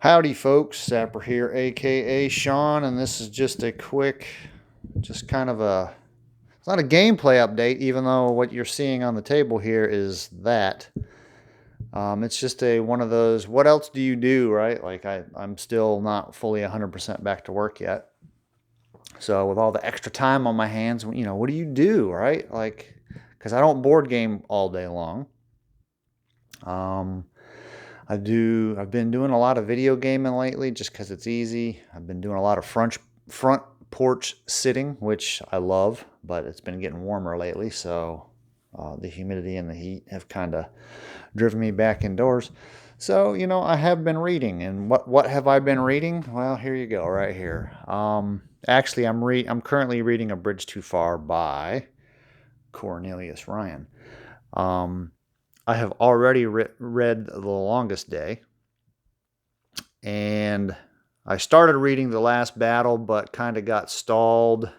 Howdy folks, Sapper here, aka Sean, and this is just a quick, just kind of a, it's not a gameplay update, even though what you're seeing on the table here is that. It's just one of those, what else do you do, right? Like I'm still not fully 100% back to work yet. So with all the extra time on my hands, what do you do, right? Like, because I don't board game all day long. Um, I've been doing a lot of video gaming lately just because it's easy. I've been doing a lot of front porch sitting, which I love, but it's been getting warmer lately, so the humidity and the heat have kind of driven me back indoors. So, I have been reading, and what have I been reading? Well, here you go, right here. Actually, I'm currently reading A Bridge Too Far by Cornelius Ryan. Um, I have already read The Longest Day, and I started reading The Last Battle, but kind of got stalled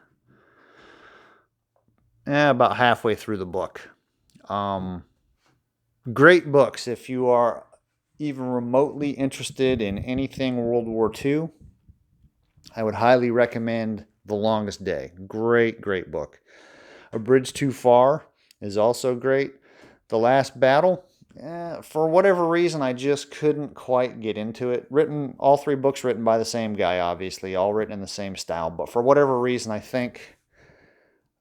about halfway through the book. Great books if you are even remotely interested in anything World War II. I would highly recommend The Longest Day. Great, great book. A Bridge Too Far is also great. The Last Battle, for whatever reason, I just couldn't quite get into it. All three books written by the same guy, obviously, all written in the same style. But for whatever reason, I think.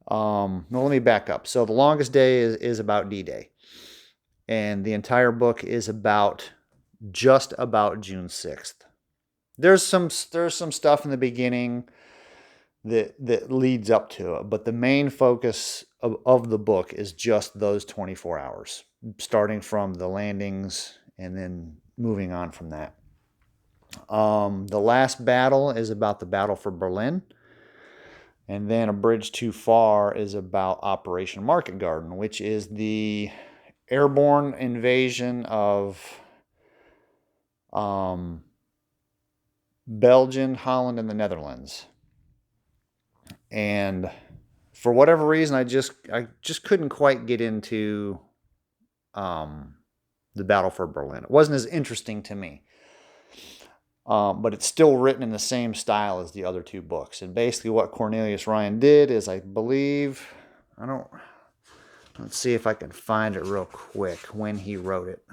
No, let me back up. So, The Longest Day is about D-Day, and the entire book is just about June 6th. There's some stuff in the beginning that leads up to it, but the main focus of the book is just those 24 hours, starting from the landings and then moving on from that. The Last Battle is about the battle for Berlin, and then A Bridge Too Far is about Operation Market Garden, which is the airborne invasion of Belgium, Holland, and the Netherlands. And for whatever reason, I just couldn't quite get into the battle for Berlin. It wasn't as interesting to me, but it's still written in the same style as the other two books. And basically, what Cornelius Ryan did is, I believe, let's see if I can find it real quick when he wrote it.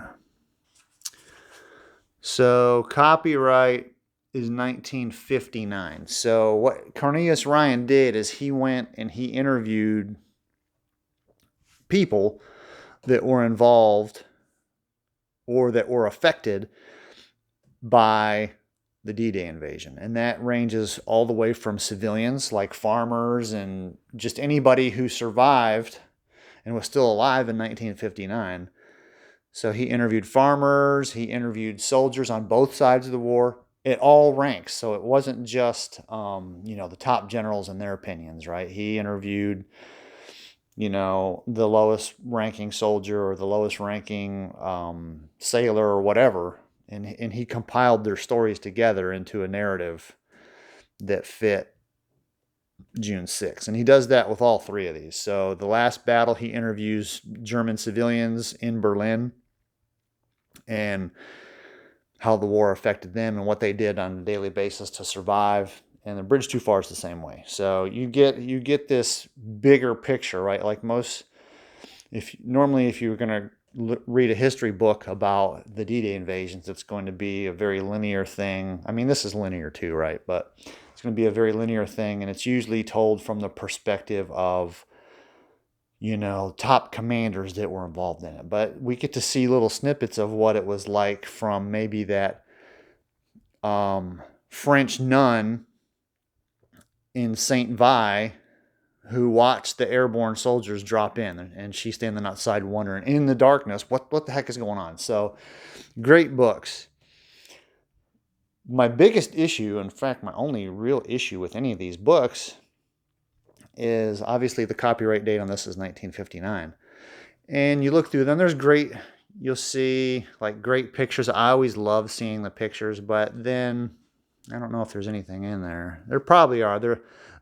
So copyright is 1959. So what Cornelius Ryan did is he went and he interviewed people that were involved or that were affected by the D-Day invasion. And that ranges all the way from civilians like farmers and just anybody who survived and was still alive in 1959. So he interviewed farmers, he interviewed soldiers on both sides of the war. It all ranks. So it wasn't just, the top generals and their opinions, right? He interviewed, the lowest ranking soldier or the lowest ranking sailor or whatever. And he compiled their stories together into a narrative that fit June 6th. And he does that with all three of these. So The Last Battle, he interviews German civilians in Berlin and how the war affected them and what they did on a daily basis to survive. And The Bridge Too Far is the same way. So you get this bigger picture, right? Like if you're going to read a history book about the D-Day invasions, it's going to be a very linear thing. I mean, this is linear too, right? But it's going to be a very linear thing, and it's usually told from the perspective of top commanders that were involved in it. But we get to see little snippets of what it was like from maybe that French nun in St. Vi who watched the airborne soldiers drop in, and she's standing outside wondering in the darkness, what the heck is going on? So great books. My biggest issue, in fact, my only real issue with any of these books is obviously the copyright date on this is 1959. And you look through them, you'll see like great pictures. I always love seeing the pictures, but then I don't know if there's anything in there. There probably are.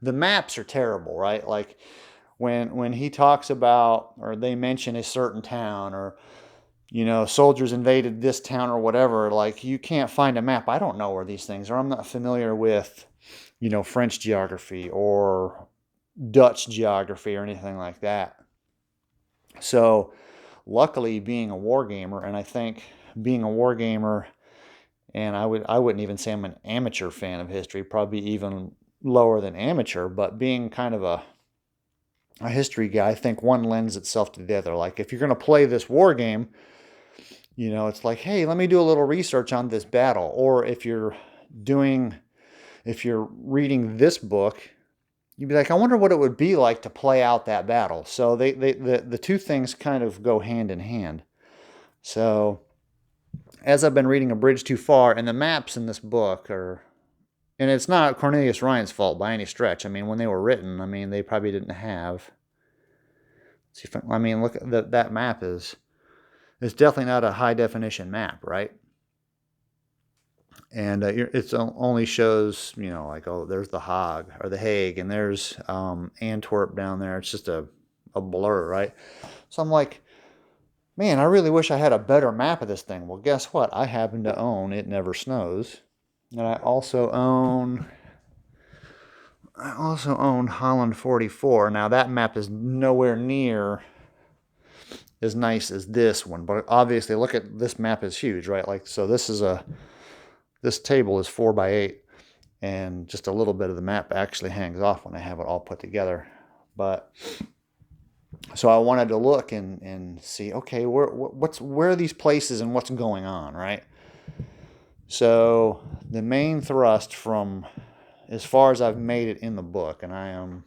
The maps are terrible, right? Like when he talks about, or they mention a certain town, or soldiers invaded this town or whatever, like you can't find a map. I don't know where these things are. I'm not familiar with, French geography or Dutch geography or anything like that. So luckily being a war gamer, and I think being a war gamer, and I wouldn't even say I'm an amateur fan of history, probably even lower than amateur, but being kind of a history guy, I think one lends itself to the other. Like if you're going to play this war game, it's like, hey, let me do a little research on this battle. Or if you're reading this book, you'd be like, I wonder what it would be like to play out that battle. So the two things kind of go hand in hand. So as I've been reading A Bridge Too Far, and the maps in this book are, and it's not Cornelius Ryan's fault by any stretch. I mean, when they were written, they probably didn't have. See, look at that map is. It's definitely not a high definition map, right? And it only shows, like, oh, there's the Hague or the Hague, and there's Antwerp down there. It's just a blur, right? So I'm like, man, I really wish I had a better map of this thing. Well, guess what? I happen to own It Never Snows, and I also own Holland 44. Now that map is nowhere near as nice as this one, but obviously look at this map is huge, right? Like, so this table is 4x8, and just a little bit of the map actually hangs off when I have it all put together. But so I wanted to look and see, okay, where are these places and what's going on, right? So the main thrust from as far as I've made it in the book, and I am,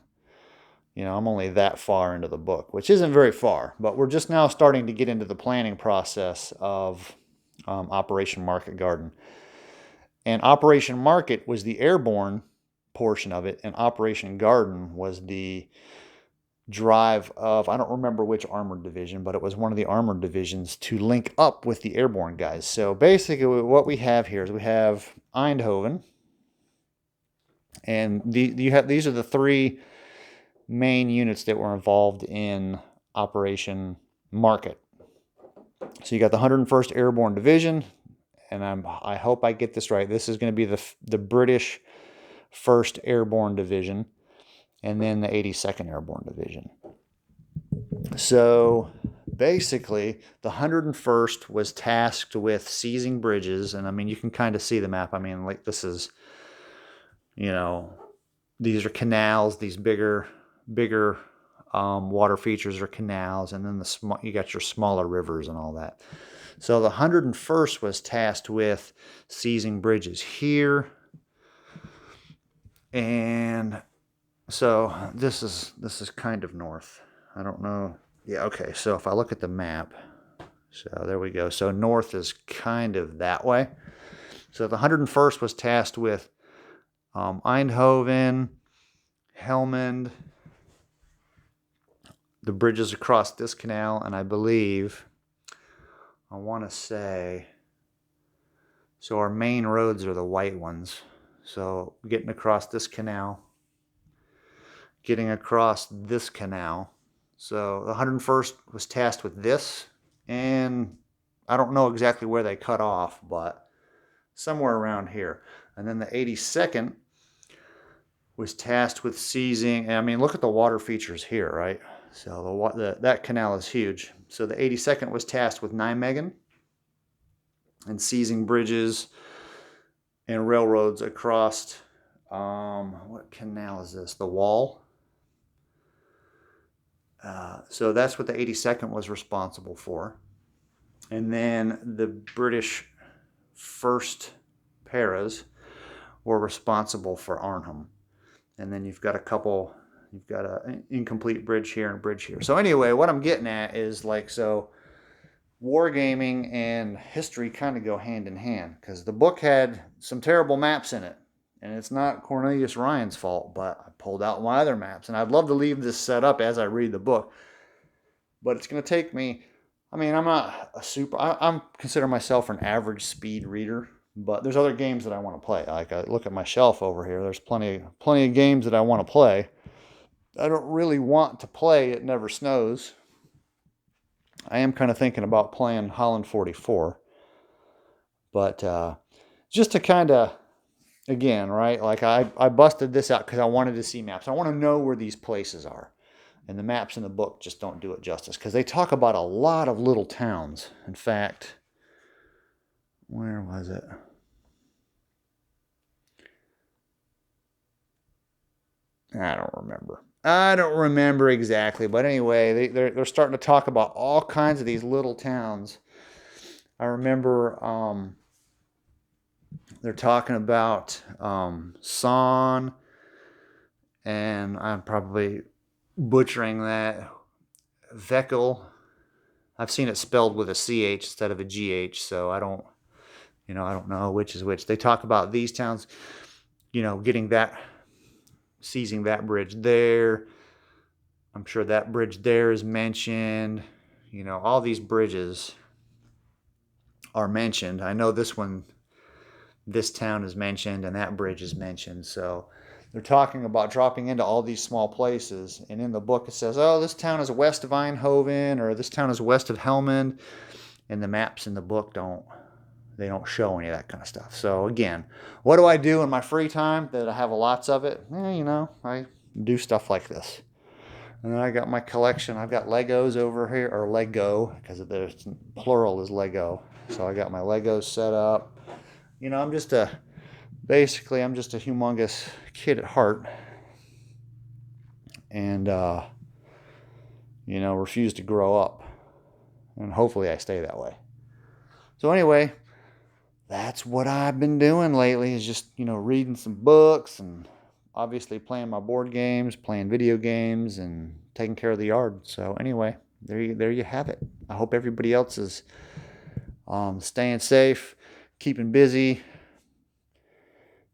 I'm only that far into the book, which isn't very far, but we're just now starting to get into the planning process of Operation Market Garden. And Operation Market was the airborne portion of it, and Operation Garden was the drive of, I don't remember which armored division, but it was one of the armored divisions to link up with the airborne guys. So basically what we have here is we have Eindhoven, and these are the three main units that were involved in Operation Market. So you got the 101st Airborne Division, and I hope I get this right. This is going to be the British 1st Airborne Division, and then the 82nd Airborne Division. So basically, the 101st was tasked with seizing bridges, and you can kind of see the map. Like this is, these are canals, these bigger water features are canals, and then you got your smaller rivers and all that. So the 101st was tasked with seizing bridges here, and so this is kind of north. I don't know. Yeah, okay. So if I look at the map, so there we go. So north is kind of that way. So the 101st was tasked with Eindhoven, Helmond, the bridges across this canal, and I believe, I want to say, so our main roads are the white ones. So getting across this canal, getting across this canal. So the 101st was tasked with this, and I don't know exactly where they cut off, but somewhere around here. And then the 82nd was tasked with seizing, look at the water features here, right? So that canal is huge. So the 82nd was tasked with Nijmegen and seizing bridges and railroads across, what canal is this? The Wall. So that's what the 82nd was responsible for. And then the British 1st Paras were responsible for Arnhem. And then you've got an incomplete bridge here and a bridge here. So anyway, what I'm getting at is so wargaming and history kind of go hand in hand, because the book had some terrible maps in it, and it's not Cornelius Ryan's fault, but I pulled out my other maps, and I'd love to leave this set up as I read the book, but it's going to take me, I'm not I'm consider myself an average speed reader, but there's other games that I want to play. Like I look at my shelf over here, there's plenty of games that I want to play. I don't really want to play It Never Snows. I am kind of thinking about playing Holland 44. But just to kind of, again, right, like I busted this out because I wanted to see maps. I want to know where these places are. And the maps in the book just don't do it justice because they talk about a lot of little towns. In fact, where was it? I don't remember exactly, but anyway, they're starting to talk about all kinds of these little towns. I remember they're talking about Son, and I'm probably butchering that. Veckel. I've seen it spelled with a CH instead of a GH, so I don't know which is which. They talk about these towns, getting that, seizing that bridge there. I'm sure that bridge there is mentioned. All these bridges are mentioned. I know this town is mentioned, and that bridge is mentioned. So they're talking about dropping into all these small places. And in the book, it says, oh, this town is west of Eindhoven, or this town is west of Helmond. And the maps in the book don't show any of that kind of stuff. So again, what do I do in my free time that I have lots of it? I do stuff like this. And then I got my collection. I've got Legos over here, or Lego, because the plural is Lego. So I got my Legos set up. I'm just a humongous kid at heart. And, refuse to grow up. And hopefully I stay that way. So anyway, that's what I've been doing lately, is just, reading some books and obviously playing my board games, playing video games, and taking care of the yard. So anyway, there you have it. I hope everybody else is staying safe, keeping busy,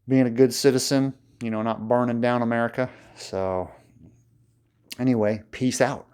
being a good citizen, not burning down America. So anyway, peace out.